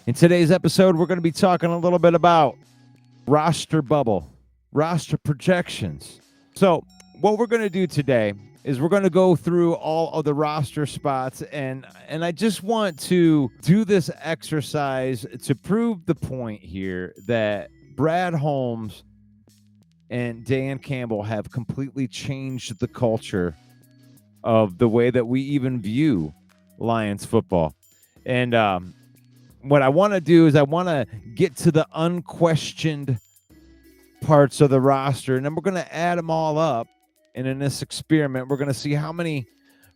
In today's episode, we're going to be talking a little bit about roster bubble, roster projections. So, what we're going to do today is we're going to go through all of the roster spots, and I just want to do this exercise to prove the point here that Brad Holmes and Dan Campbell have completely changed the culture of the way that we even view Lions football. And what I want to do is I want to get to the unquestioned parts of the roster, and then we're going to add them all up. And in this experiment, we're going to see how many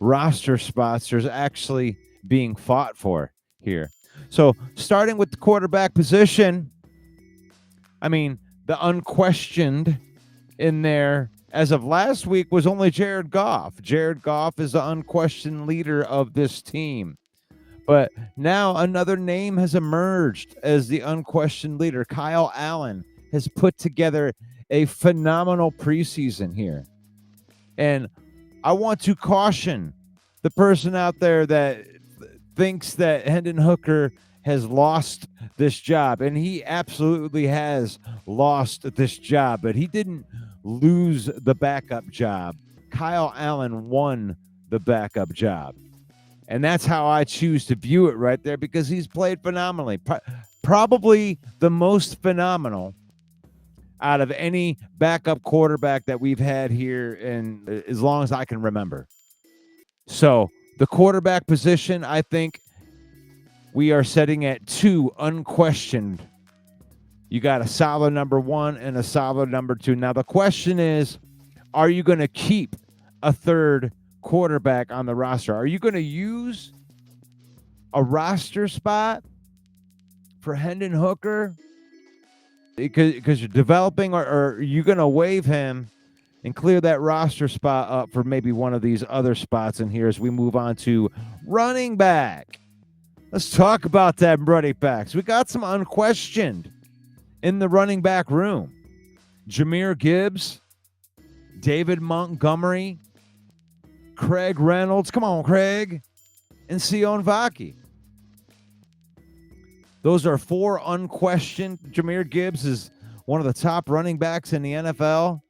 roster spots there's actually being fought for here. So starting with the quarterback position, I mean, the unquestioned in there as of last week was only Jared Goff. Jared Goff is the unquestioned leader of this team. But now another name has emerged as the unquestioned leader. Kyle Allen has put together a phenomenal preseason here. And I want to caution the person out there that thinks that Hendon Hooker has lost this job. And he absolutely has lost this job, but he didn't lose the backup job. Kyle Allen won the backup job. And that's how I choose to view it right there, because he's played phenomenally. Probably the most phenomenal out of any backup quarterback that we've had here in as long as I can remember. So the quarterback position, I think we are setting at 2 unquestioned. You got a solid number 1 and a solid number 2. Now the question is, are you going to keep a third quarterback on the roster? Are you going to use a roster spot for Hendon Hooker because you're developing, or are you going to waive him and clear that roster spot up for maybe one of these other spots in here as we move on to running back? Let's talk about that running backs. We got some unquestioned in the running back room. Jahmyr Gibbs, David Montgomery, Craig Reynolds, come on, Craig, and Sion Vaki. Those are 4 unquestioned. Jahmyr Gibbs is one of the top running backs in the NFL.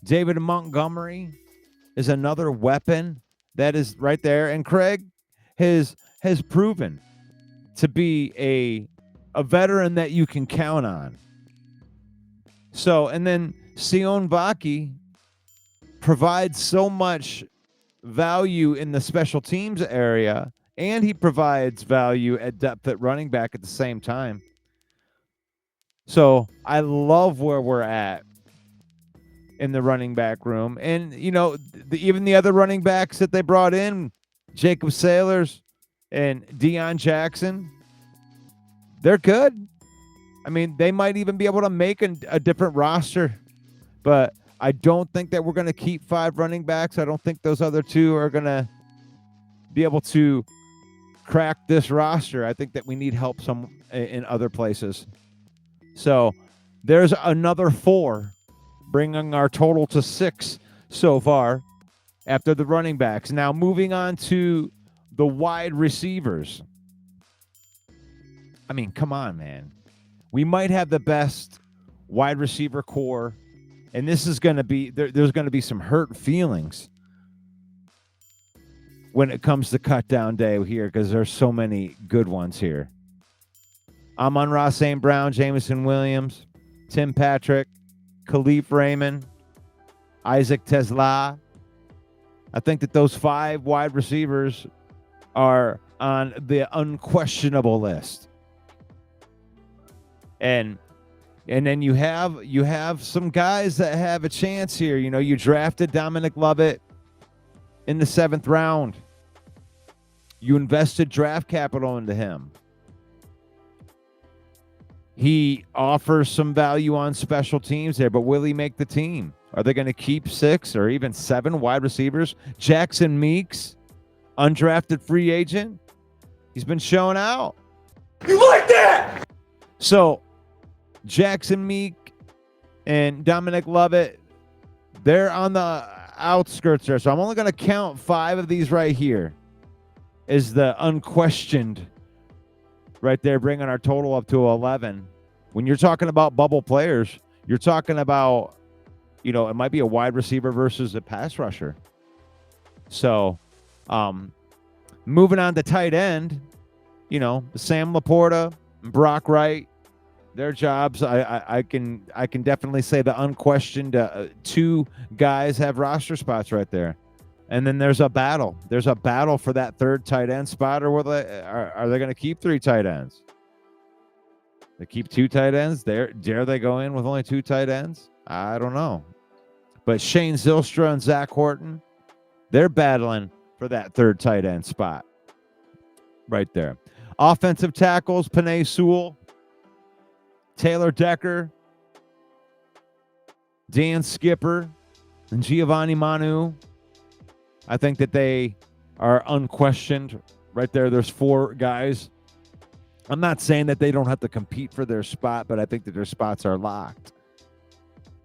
David Montgomery is another weapon that is right there. And Craig has proven to be a veteran that you can count on. So, and then Sion Vaki provides so much value in the special teams area, and he provides value at depth at running back at the same time. So I love where we're at in the running back room. And, you know, even the other running backs that they brought in, Jacob Sailors and Deion Jackson, they're good. I mean, they might even be able to make a different roster, but I don't think that we're going to keep 5 running backs. I don't think those other 2 are going to be able to crack this roster. I think that we need help in other places. So there's another 4, bringing our total to 6 so far after the running backs. Now moving on to the wide receivers. I mean, come on, man. We might have the best wide receiver core, and this is going to be, there's going to be some hurt feelings when it comes to cut down day here, because there's so many good ones here. Amon-Ra St. Brown, Jameson Williams, Tim Patrick, Khalif Raymond, Isaac Tesla. I think that those 5 wide receivers are on the unquestionable list. And then you have some guys that have a chance here. You know, you drafted Dominic Lovett in the 7th round. You invested draft capital into him. He offers some value on special teams there, but will he make the team? Are they going to keep 6 or even 7 wide receivers? Jackson Meeks, undrafted free agent. He's been showing out. You like that? So Jackson Meek and Dominic Lovett, they're on the outskirts there. So I'm only going to count 5 of these right here as the unquestioned right there, bringing our total up to 11. When you're talking about bubble players, you're talking about, it might be a wide receiver versus a pass rusher. So, moving on to tight end, Sam Laporta and Brock Wright, their jobs, I can definitely say the unquestioned 2 guys have roster spots right there. And then there's a battle. There's a battle for that 3rd tight end spot, or are they going to keep 3 tight ends? They keep 2 tight ends. Dare they go in with only 2 tight ends? I don't know. But Shane Zylstra and Zach Horton, they're battling for that 3rd tight end spot right there. Offensive tackles, Penei Sewell, Taylor Decker, Dan Skipper, and Giovanni Manu. I think that they are unquestioned right there. There's 4 guys. I'm not saying that they don't have to compete for their spot, but I think that their spots are locked.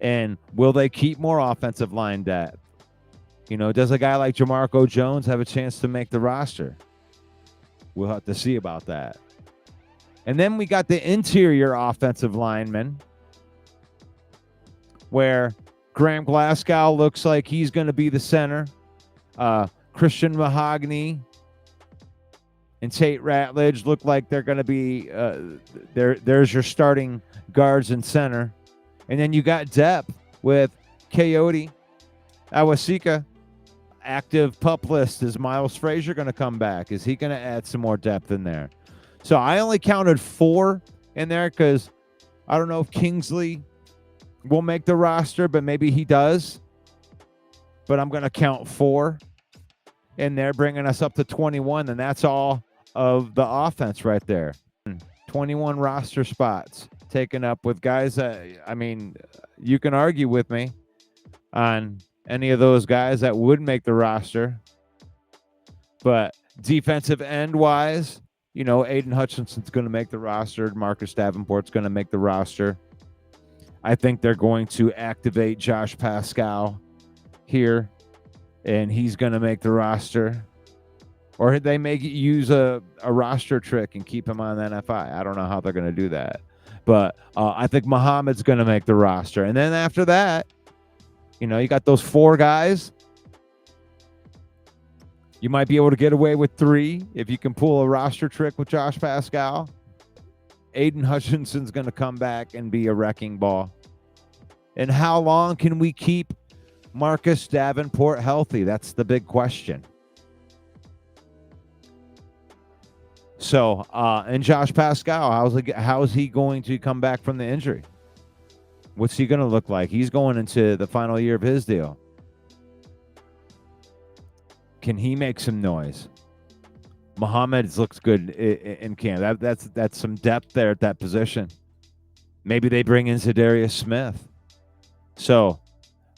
And will they keep more offensive line depth? Does a guy like Jamarco Jones have a chance to make the roster? We'll have to see about that. And then we got the interior offensive linemen, where Graham Glasgow looks like he's going to be the center. Christian Mahogany and Tate Ratledge look like they're going to be there's your starting guards and center. And then you got depth with Coyote, Awasika, active pup list. Is Miles Frazier going to come back? Is he going to add some more depth in there? So I only counted 4 in there because I don't know if Kingsley will make the roster, but maybe he does. But I'm going to count 4 in there, bringing us up to 21, and that's all of the offense right there. 21 roster spots taken up with guys that, you can argue with me on any of those guys that would make the roster. But defensive end wise, Aiden Hutchinson's going to make the roster. Marcus Davenport's going to make the roster. I think they're going to activate Josh Pascal here, and he's going to make the roster. Or they may use a roster trick and keep him on NFI. I don't know how they're going to do that. But I think Muhammad's going to make the roster. And then after that, you got those 4 guys. You might be able to get away with 3 if you can pull a roster trick with Josh Pascal. Aiden Hutchinson's going to come back and be a wrecking ball. And how long can we keep Marcus Davenport healthy? That's the big question. So, and Josh Pascal, how is he going to come back from the injury? What's he going to look like? He's going into the final year of his deal. Can he make some noise? Muhammad looks good in camp. That's some depth there at that position. Maybe they bring in Zadarius Smith. So,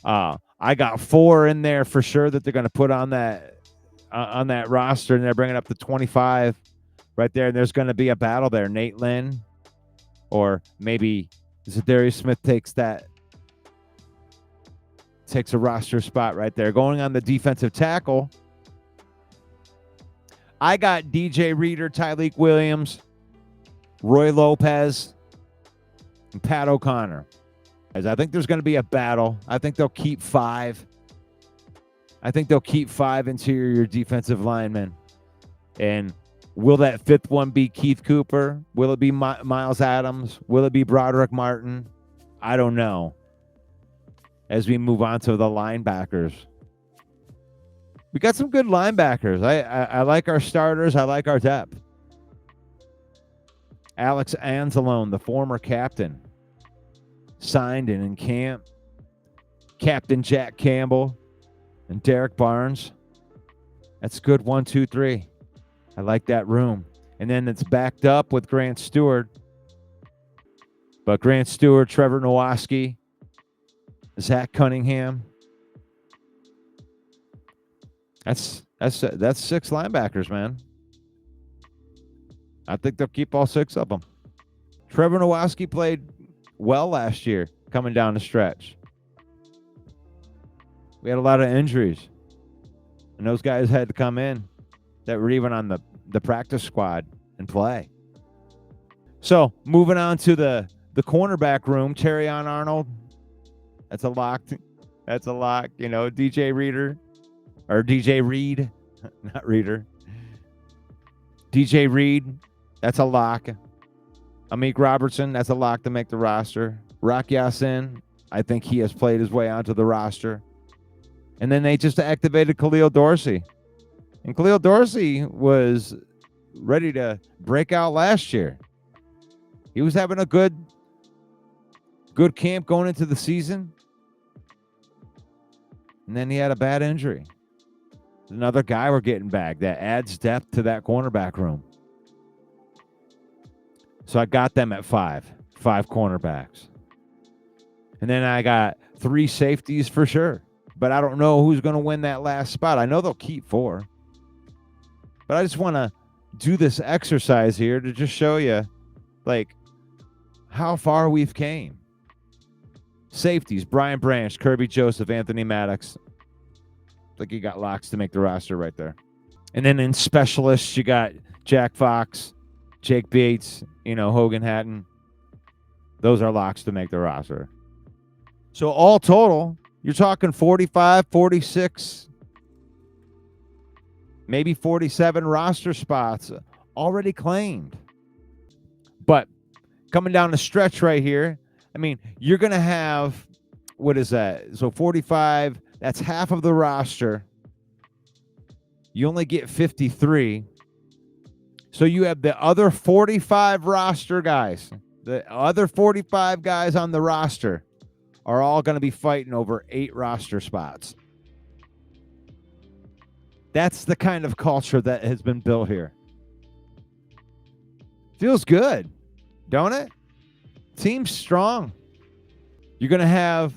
I got 4 in there for sure that they're going to put on that roster, and they're bringing up to 25 right there. And there's going to be a battle there. Nate Lynn, or maybe Zadarius Smith takes a roster spot right there. Going on the defensive tackle, I got DJ Reader, Tyleik Williams, Roy Lopez, and Pat O'Connor. I think there's going to be a battle. I think they'll keep 5. I think they'll keep 5 interior defensive linemen. And will that 5th one be Keith Cooper? Will it be Miles Adams? Will it be Broderick Martin? I don't know. As we move on to the linebackers, we got some good linebackers. I like our starters. I like our depth. Alex Anzalone, the former captain, signed and in camp. Captain Jack Campbell and Derek Barnes. That's good 1, 2, 3. I like that room. And then it's backed up with Grant Stewart. But Grant Stewart, Trevor Nowaski, Zach Cunningham. That's 6 linebackers, man. I think they'll keep all 6 of them. Trevor Nowaski played well last year coming down the stretch. We had a lot of injuries, and those guys had to come in that were even on the practice squad and play. So moving on to the cornerback room, Terrion Arnold. That's a lock. That's a lock. You know, DJ Reader or DJ Reed, not Reader. DJ Reed, that's a lock. Amik Robertson, that's a lock to make the roster. Rock Yassin, I think he has played his way onto the roster. And then they just activated Khalil Dorsey. And Khalil Dorsey was ready to break out last year. He was having a good camp going into the season. And then he had a bad injury. Another guy we're getting back that adds depth to that cornerback room. So I got them at five cornerbacks. And then I got 3 safeties for sure. But I don't know who's going to win that last spot. I know they'll keep 4. But I just want to do this exercise here to just show you, like, how far we've came. Safeties, Brian Branch, Kirby Joseph, Anthony Maddox. Like you got locks to make the roster right there. And then in specialists, you got Jack Fox, Jake Bates, Hogan Hatton. Those are locks to make the roster. So all total, you're talking 45, 46, maybe 47 roster spots already claimed. But coming down the stretch right here, I mean, you're going to have, what is that? So 45, that's half of the roster. You only get 53. So you have the other 45 roster guys. The other 45 guys on the roster are all going to be fighting over 8 roster spots. That's the kind of culture that has been built here. Feels good, don't it? Team's strong. You're going to have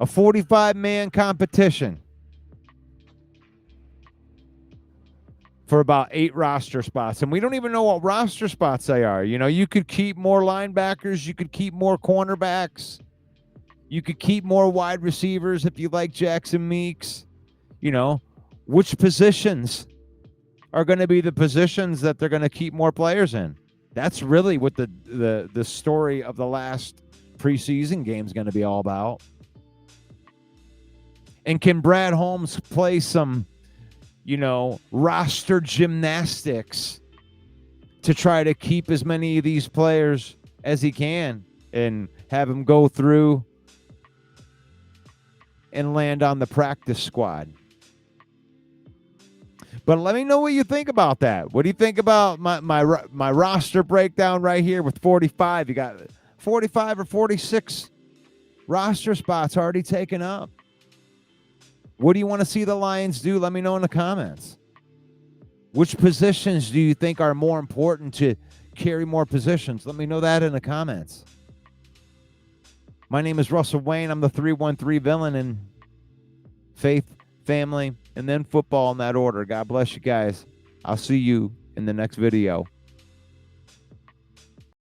a 45-man competition for about 8 roster spots. And we don't even know what roster spots they are. You could keep more linebackers. You could keep more cornerbacks. You could keep more wide receivers if you like Jackson Meeks. Which positions are going to be the positions that they're going to keep more players in? That's really what the story of the last preseason game is going to be all about. And can Brad Holmes play some, roster gymnastics to try to keep as many of these players as he can and have them go through and land on the practice squad? But let me know what you think about that. What do you think about my roster breakdown right here with 45? You got 45 or 46 roster spots already taken up. What do you want to see the Lions do? Let me know in the comments. Which positions do you think are more important to carry more positions? Let me know that in the comments. My name is Russell Wayne. I'm the 313 villain in faith, family, and then football in that order. God bless you guys. I'll see you in the next video.